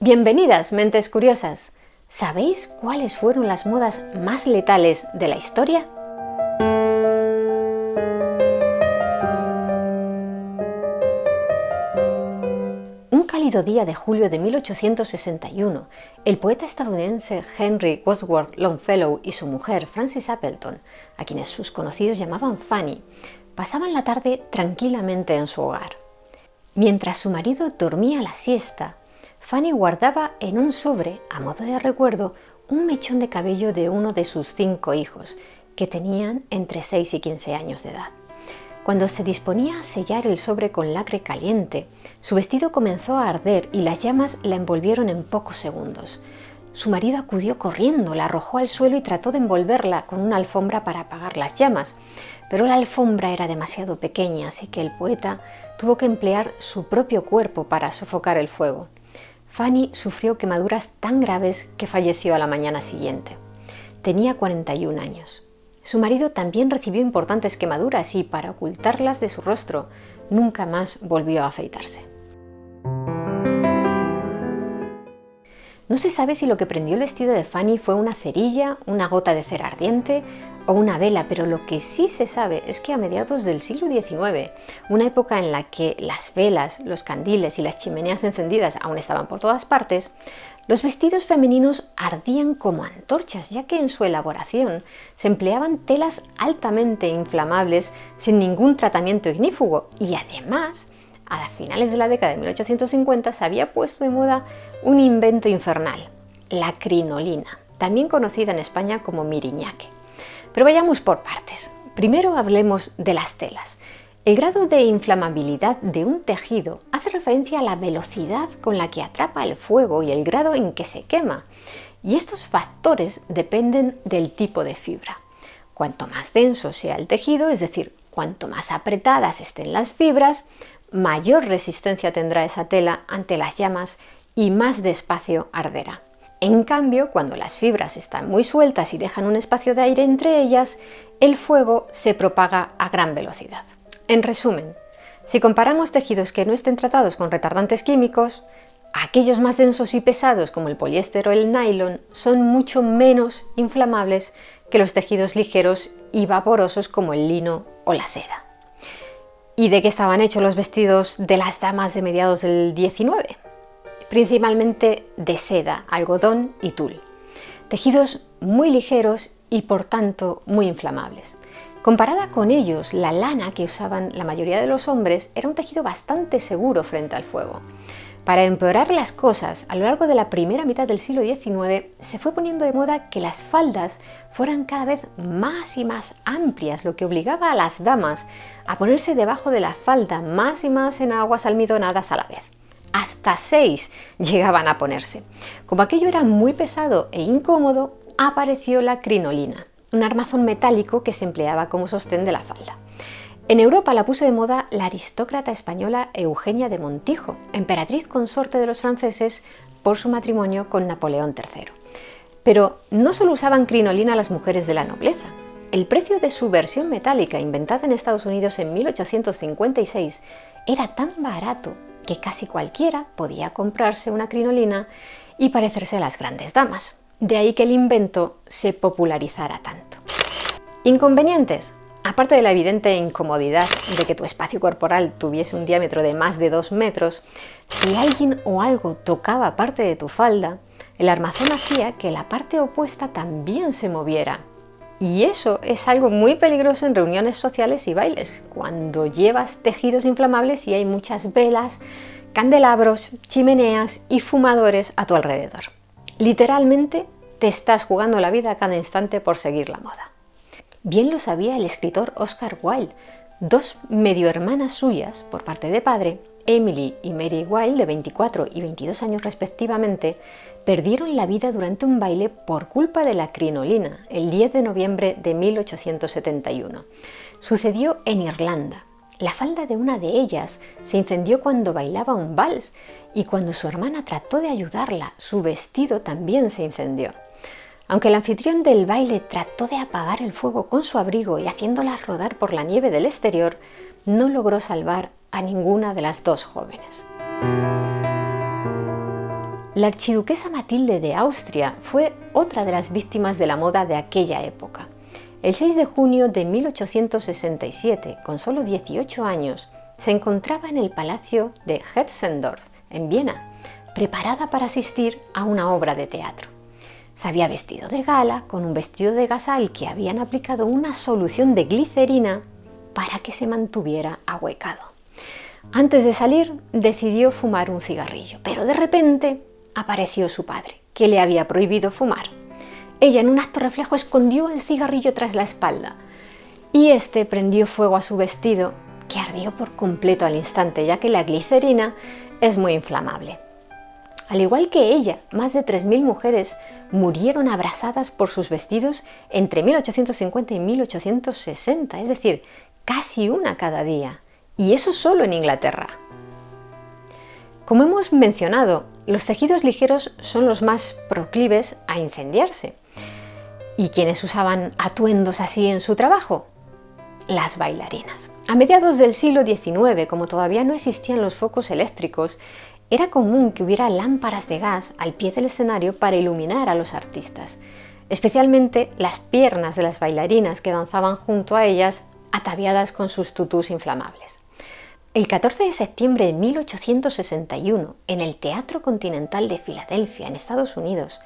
Bienvenidas, mentes curiosas. ¿Sabéis cuáles fueron las modas más letales de la historia? Un cálido día de julio de 1861, el poeta estadounidense Henry Wadsworth Longfellow y su mujer Frances Appleton, a quienes sus conocidos llamaban Fanny, pasaban la tarde tranquilamente en su hogar. Mientras su marido dormía la siesta, Fanny guardaba en un sobre, a modo de recuerdo, un mechón de cabello de uno de sus 5 hijos, que tenían entre 6 y 15 años de edad. Cuando se disponía a sellar el sobre con lacre caliente, su vestido comenzó a arder y las llamas la envolvieron en pocos segundos. Su marido acudió corriendo, la arrojó al suelo y trató de envolverla con una alfombra para apagar las llamas, pero la alfombra era demasiado pequeña, así que el poeta tuvo que emplear su propio cuerpo para sofocar el fuego. Fanny sufrió quemaduras tan graves que falleció a la mañana siguiente. Tenía 41 años. Su marido también recibió importantes quemaduras y, para ocultarlas de su rostro, nunca más volvió a afeitarse. No se sabe si lo que prendió el vestido de Fanny fue una cerilla, una gota de cera ardiente o una vela, pero lo que sí se sabe es que a mediados del siglo XIX, una época en la que las velas, los candiles y las chimeneas encendidas aún estaban por todas partes, los vestidos femeninos ardían como antorchas, ya que en su elaboración se empleaban telas altamente inflamables sin ningún tratamiento ignífugo y además, a finales de la década de 1850 se había puesto de moda un invento infernal, la crinolina, también conocida en España como miriñaque. Pero vayamos por partes. Primero hablemos de las telas. El grado de inflamabilidad de un tejido hace referencia a la velocidad con la que atrapa el fuego y el grado en que se quema. Y estos factores dependen del tipo de fibra. Cuanto más denso sea el tejido, es decir, cuanto más apretadas estén las fibras, mayor resistencia tendrá esa tela ante las llamas y más despacio arderá. En cambio, cuando las fibras están muy sueltas y dejan un espacio de aire entre ellas, el fuego se propaga a gran velocidad. En resumen, si comparamos tejidos que no estén tratados con retardantes químicos, aquellos más densos y pesados como el poliéster o el nylon son mucho menos inflamables que los tejidos ligeros y vaporosos como el lino o la seda. ¿Y de qué estaban hechos los vestidos de las damas de mediados del XIX? Principalmente de seda, algodón y tul. Tejidos muy ligeros y por tanto muy inflamables. Comparada con ellos, la lana que usaban la mayoría de los hombres era un tejido bastante seguro frente al fuego. Para empeorar las cosas, a lo largo de la primera mitad del siglo XIX se fue poniendo de moda que las faldas fueran cada vez más y más amplias, lo que obligaba a las damas a ponerse debajo de la falda más y más en aguas almidonadas a la vez. Hasta 6 llegaban a ponerse. Como aquello era muy pesado e incómodo, apareció la crinolina, un armazón metálico que se empleaba como sostén de la falda. En Europa la puso de moda la aristócrata española Eugenia de Montijo, emperatriz consorte de los franceses por su matrimonio con Napoleón III. Pero no solo usaban crinolina las mujeres de la nobleza. El precio de su versión metálica, inventada en Estados Unidos en 1856, era tan barato que casi cualquiera podía comprarse una crinolina y parecerse a las grandes damas. De ahí que el invento se popularizara tanto. Inconvenientes. Aparte de la evidente incomodidad de que tu espacio corporal tuviese un diámetro de más de 2 metros, si alguien o algo tocaba parte de tu falda, el armazón hacía que la parte opuesta también se moviera. Y eso es algo muy peligroso en reuniones sociales y bailes, cuando llevas tejidos inflamables y hay muchas velas, candelabros, chimeneas y fumadores a tu alrededor. Literalmente te estás jugando la vida a cada instante por seguir la moda. Bien lo sabía el escritor Oscar Wilde. 2 medio hermanas suyas, por parte de padre, Emily y Mary Wilde, de 24 y 22 años respectivamente, perdieron la vida durante un baile por culpa de la crinolina, el 10 de noviembre de 1871. Sucedió en Irlanda. La falda de una de ellas se incendió cuando bailaba un vals y cuando su hermana trató de ayudarla, su vestido también se incendió. Aunque el anfitrión del baile trató de apagar el fuego con su abrigo y haciéndolas rodar por la nieve del exterior, no logró salvar a ninguna de las 2 jóvenes. La archiduquesa Matilde de Austria fue otra de las víctimas de la moda de aquella época. El 6 de junio de 1867, con solo 18 años, se encontraba en el Palacio de Hetzendorf, en Viena, preparada para asistir a una obra de teatro. Se había vestido de gala con un vestido de gasa al que habían aplicado una solución de glicerina para que se mantuviera ahuecado. Antes de salir, decidió fumar un cigarrillo, pero de repente apareció su padre, que le había prohibido fumar. Ella, en un acto reflejo, escondió el cigarrillo tras la espalda y este prendió fuego a su vestido, que ardió por completo al instante, ya que la glicerina es muy inflamable. Al igual que ella, más de 3.000 mujeres murieron abrasadas por sus vestidos entre 1850 y 1860, es decir, casi una cada día, y eso solo en Inglaterra. Como hemos mencionado, los tejidos ligeros son los más proclives a incendiarse. ¿Y quiénes usaban atuendos así en su trabajo? Las bailarinas. A mediados del siglo XIX, como todavía no existían los focos eléctricos, era común que hubiera lámparas de gas al pie del escenario para iluminar a los artistas, especialmente las piernas de las bailarinas que danzaban junto a ellas, ataviadas con sus tutús inflamables. El 14 de septiembre de 1861, en el Teatro Continental de Filadelfia, en Estados Unidos,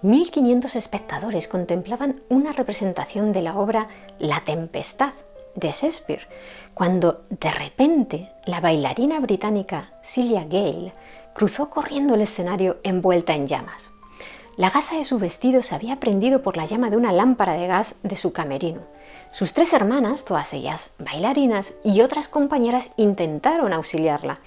1.500 espectadores contemplaban una representación de la obra La Tempestad de Shakespeare, cuando de repente la bailarina británica Celia Gale cruzó corriendo el escenario envuelta en llamas. La gasa de su vestido se había prendido por la llama de una lámpara de gas de su camerino. Sus 3 hermanas, todas ellas bailarinas, y otras compañeras intentaron auxiliarla,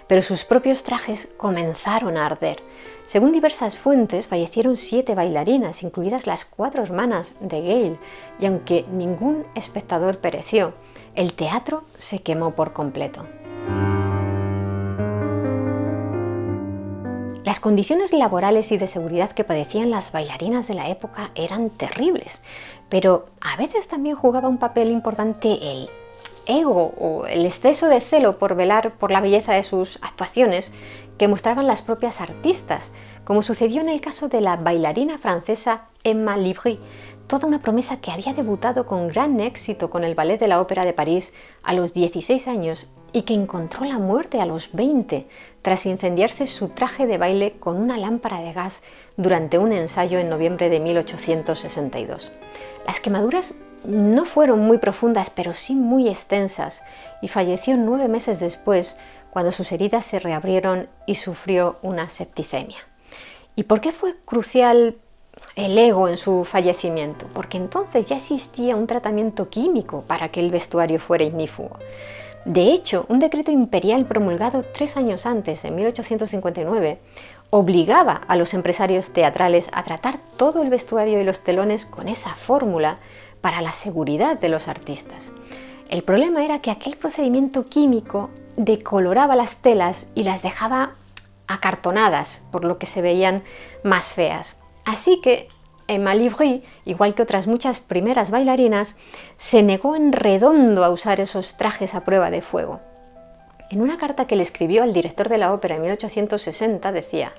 pero sus propios trajes comenzaron a arder. Según diversas fuentes, fallecieron 7 bailarinas, incluidas las 4 hermanas de Gale, y aunque ningún espectador pereció, el teatro se quemó por completo. Las condiciones laborales y de seguridad que padecían las bailarinas de la época eran terribles, pero a veces también jugaba un papel importante el ego o el exceso de celo por velar por la belleza de sus actuaciones que mostraban las propias artistas, como sucedió en el caso de la bailarina francesa Emma Livry, toda una promesa que había debutado con gran éxito con el Ballet de la Ópera de París a los 16 años y que encontró la muerte a los 20 tras incendiarse su traje de baile con una lámpara de gas durante un ensayo en noviembre de 1862. Las quemaduras no fueron muy profundas, pero sí muy extensas, y falleció 9 meses después, cuando sus heridas se reabrieron y sufrió una septicemia. ¿Y por qué fue crucial el ego en su fallecimiento? Porque entonces ya existía un tratamiento químico para que el vestuario fuera ignífugo. De hecho, un decreto imperial promulgado 3 años antes, en 1859, obligaba a los empresarios teatrales a tratar todo el vestuario y los telones con esa fórmula para la seguridad de los artistas. El problema era que aquel procedimiento químico decoloraba las telas y las dejaba acartonadas, por lo que se veían más feas. Así que Emma Livry, igual que otras muchas primeras bailarinas, se negó en redondo a usar esos trajes a prueba de fuego. En una carta que le escribió al director de la ópera en 1860 decía: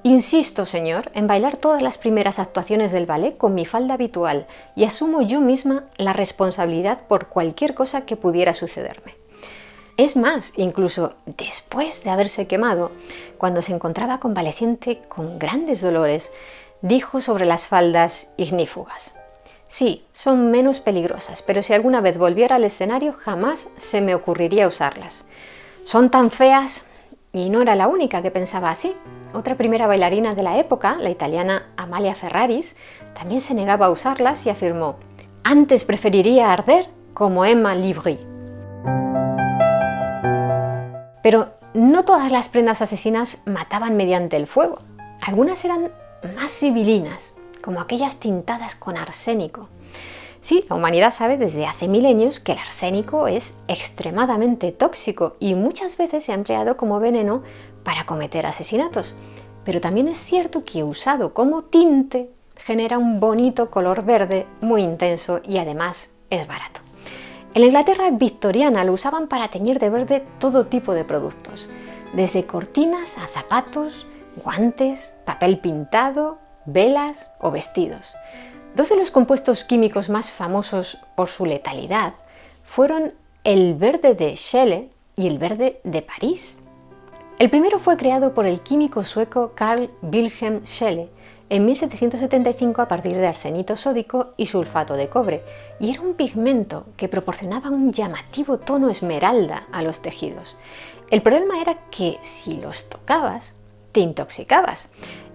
«Insisto, señor, en bailar todas las primeras actuaciones del ballet con mi falda habitual y asumo yo misma la responsabilidad por cualquier cosa que pudiera sucederme». Es más, incluso después de haberse quemado, cuando se encontraba convaleciente con grandes dolores, dijo sobre las faldas ignífugas: «Sí, son menos peligrosas, pero si alguna vez volviera al escenario jamás se me ocurriría usarlas. Son tan feas». Y no era la única que pensaba así. Otra primera bailarina de la época, la italiana Amalia Ferraris, también se negaba a usarlas y afirmó: «Antes preferiría arder como Emma Livry». Pero no todas las prendas asesinas mataban mediante el fuego. Algunas eran más civilinas, como aquellas tintadas con arsénico. Sí, la humanidad sabe desde hace milenios que el arsénico es extremadamente tóxico y muchas veces se ha empleado como veneno para cometer asesinatos. Pero también es cierto que usado como tinte genera un bonito color verde muy intenso y además es barato. En la Inglaterra victoriana lo usaban para teñir de verde todo tipo de productos, desde cortinas a zapatos, guantes, papel pintado, velas o vestidos. Dos de los compuestos químicos más famosos por su letalidad fueron el verde de Scheele y el verde de París. El primero fue creado por el químico sueco Carl Wilhelm Scheele en 1775 a partir de arsenito sódico y sulfato de cobre, y era un pigmento que proporcionaba un llamativo tono esmeralda a los tejidos. El problema era que si los tocabas, te intoxicabas,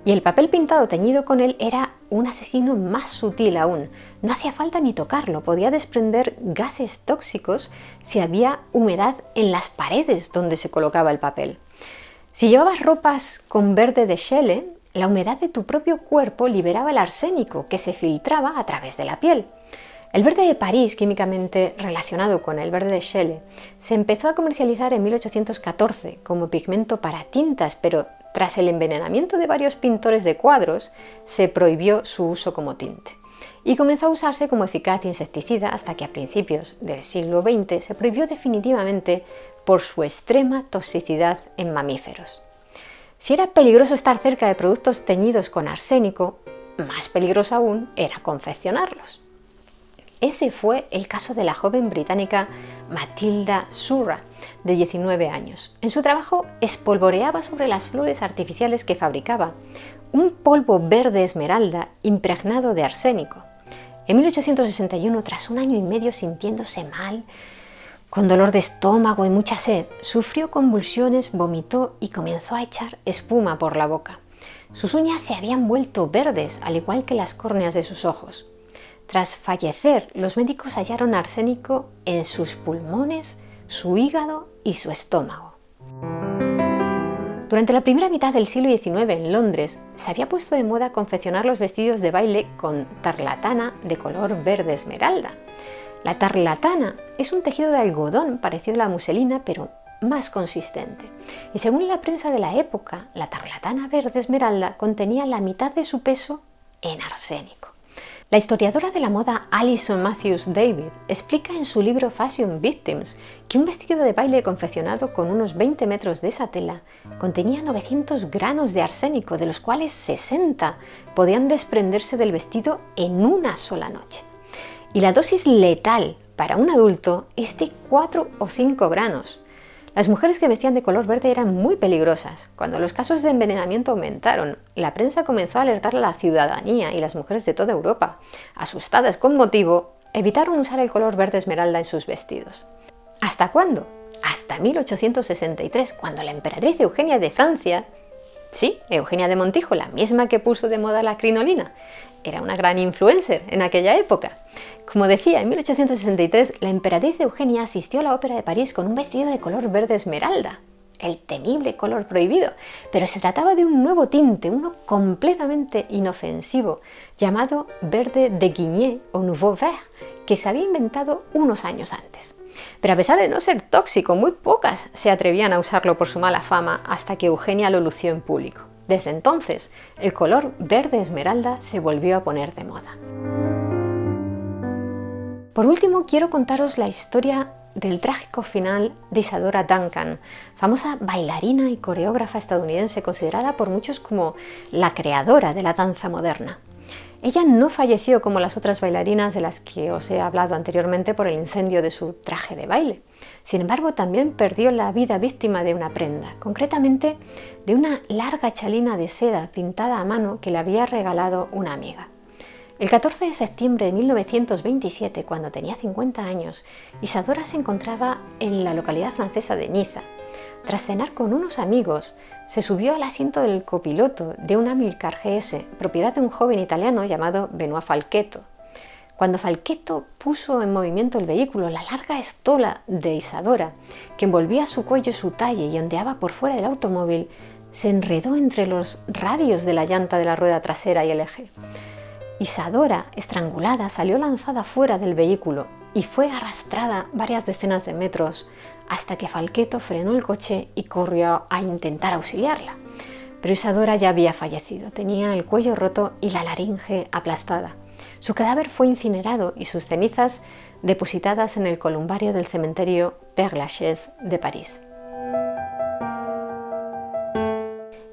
y el papel pintado teñido con él era un asesino más sutil aún. No hacía falta ni tocarlo, podía desprender gases tóxicos si había humedad en las paredes donde se colocaba el papel. Si llevabas ropas con verde de Scheele, la humedad de tu propio cuerpo liberaba el arsénico que se filtraba a través de la piel. El verde de París, químicamente relacionado con el verde de Scheele, se empezó a comercializar en 1814 como pigmento para tintas, pero tras el envenenamiento de varios pintores de cuadros, se prohibió su uso como tinte. Y comenzó a usarse como eficaz insecticida hasta que a principios del siglo XX se prohibió definitivamente por su extrema toxicidad en mamíferos. Si era peligroso estar cerca de productos teñidos con arsénico, más peligroso aún era confeccionarlos. Ese fue el caso de la joven británica Matilda Surra, de 19 años. En su trabajo espolvoreaba sobre las flores artificiales que fabricaba un polvo verde esmeralda impregnado de arsénico. En 1861, tras un año y medio sintiéndose mal, con dolor de estómago y mucha sed, sufrió convulsiones, vomitó y comenzó a echar espuma por la boca. Sus uñas se habían vuelto verdes, al igual que las córneas de sus ojos. Tras fallecer, los médicos hallaron arsénico en sus pulmones, su hígado y su estómago. Durante la primera mitad del siglo XIX en Londres, se había puesto de moda confeccionar los vestidos de baile con tarlatana de color verde esmeralda. La tarlatana es un tejido de algodón parecido a la muselina, pero más consistente. Y según la prensa de la época, la tarlatana verde esmeralda contenía la mitad de su peso en arsénico. La historiadora de la moda Alison Matthews David explica en su libro Fashion Victims que un vestido de baile confeccionado con unos 20 metros de esa tela contenía 900 gramos de arsénico, de los cuales 60 podían desprenderse del vestido en una sola noche. Y la dosis letal para un adulto es de 4 o 5 gramos. Las mujeres que vestían de color verde eran muy peligrosas. Cuando los casos de envenenamiento aumentaron, la prensa comenzó a alertar a la ciudadanía y las mujeres de toda Europa, asustadas con motivo, evitaron usar el color verde esmeralda en sus vestidos. ¿Hasta cuándo? Hasta 1863, cuando la emperatriz Eugenia de Francia, sí, Eugenia de Montijo, la misma que puso de moda la crinolina, era una gran influencer en aquella época. Como decía, en 1863 la emperatriz Eugenia asistió a la Ópera de París con un vestido de color verde esmeralda, el temible color prohibido, pero se trataba de un nuevo tinte, uno completamente inofensivo, llamado verde de Guigné o Nouveau Vert, que se había inventado unos años antes. Pero a pesar de no ser tóxico, muy pocas se atrevían a usarlo por su mala fama hasta que Eugenia lo lució en público. Desde entonces, el color verde esmeralda se volvió a poner de moda. Por último, quiero contaros la historia del trágico final de Isadora Duncan, famosa bailarina y coreógrafa estadounidense considerada por muchos como la creadora de la danza moderna. Ella no falleció como las otras bailarinas de las que os he hablado anteriormente por el incendio de su traje de baile. Sin embargo, también perdió la vida víctima de una prenda, concretamente de una larga chalina de seda pintada a mano que le había regalado una amiga. El 14 de septiembre de 1927, cuando tenía 50 años, Isadora se encontraba en la localidad francesa de Niza. Tras cenar con unos amigos, se subió al asiento del copiloto de un Amilcar GS, propiedad de un joven italiano llamado Benoît Falchetto. Cuando Falchetto puso en movimiento el vehículo, la larga estola de Isadora, que envolvía su cuello y su talle y ondeaba por fuera del automóvil, se enredó entre los radios de la llanta de la rueda trasera y el eje. Isadora, estrangulada, salió lanzada fuera del vehículo y fue arrastrada varias decenas de metros hasta que Falchetto frenó el coche y corrió a intentar auxiliarla. Pero Isadora ya había fallecido, tenía el cuello roto y la laringe aplastada. Su cadáver fue incinerado y sus cenizas depositadas en el columbario del cementerio Père Lachaise de París.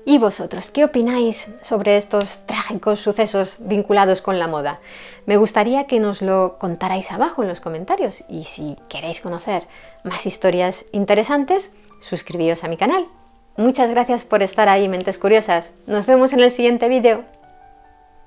¿Y vosotros qué opináis sobre estos trágicos sucesos vinculados con la moda? Me gustaría que nos lo contarais abajo en los comentarios y si queréis conocer más historias interesantes, suscribíos a mi canal. Muchas gracias por estar ahí, mentes curiosas. Nos vemos en el siguiente vídeo.